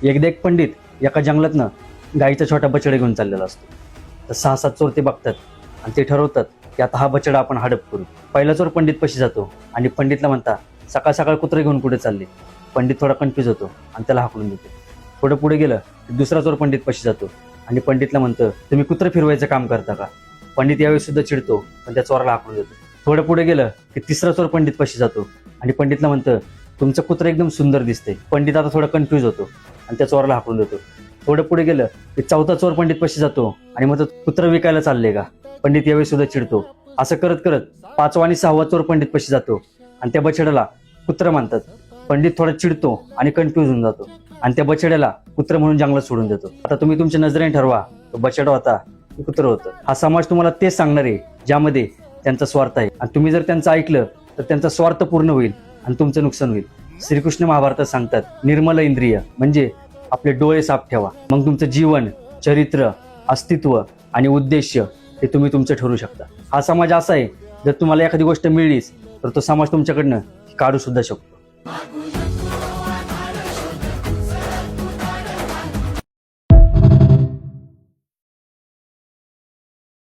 एकदा एक पंडित एका जंगलातनं गाईचा छोटा बछडा घेऊन चाललेला असतो. तर 6-7 चोर ते बघतात आणि ते ठरवतात की आता हा बछडा आपण हडप करू. पहिला चोर पंडित पाशी जातो आणि पंडितला म्हणता, सकाळ सकाळ कुत्रे घेऊन कुठे चालले. पंडित थोडा कन्फ्यूज होतो आणि त्याला हाकलून देतो. थोडं पुढे गेलं की दुसरा चोर पंडित पाशी जातो आणि पंडितला म्हणतं, तुम्ही कुत्रे फिरवायचं काम करता का. पंडित यावेळी सुद्धा चिडतो पण त्या चोराला हाकलून देतो. थोडं पुढे गेलं की तिसरा चोर पंडित पाशी जातो आणि पंडितला म्हणतं, तुमचं कुत्रं एकदम सुंदर दिसतंय. पंडित आता थोडा कन्फ्यूज होतो आणि त्या चोराला हाकलून देतो. थोडं पुढे गेलं की चौथा चोर पंडित पाशी जातो आणि म्हणतो, कुत्रं विकायला चालले का. पंडित यावेळी सुद्धा चिडतो. असं करत करत 5वा आणि 6वा चोर पंडित पाशी जातो आणि त्या बछड्याला कुत्रं म्हणतात. पंडित थोडा चिडतो आणि कन्फ्यूज होऊन जातो आणि त्या बछड्याला कुत्रं म्हणून जंगलात सोडून देतो. आता तुम्ही तुमच्या नजरेने ठरवा, तो बछडा होता की कुत्रं होतं. हा समाज तुम्हाला तेच सांगणार आहे ज्यामध्ये त्यांचा स्वार्थ आहे आणि तुम्ही जर त्यांचं ऐकलं तर त्यांचा स्वार्थ पूर्ण होईल आणि तुमचं नुकसान होईल. श्रीकृष्ण महाभारतात सांगतात, निर्मल इंद्रिय म्हणजे आपले डोळे साफ ठेवा, मग तुमचं जीवन, चरित्र, अस्तित्व आणि उद्देश्य हे तुम्ही तुमचं ठरवू शकता. हा समाज असा आहे, जर तुम्हाला एखादी गोष्ट मिळलीच तर तो समाज तुमच्याकडनं काढू सुद्धा शकतो.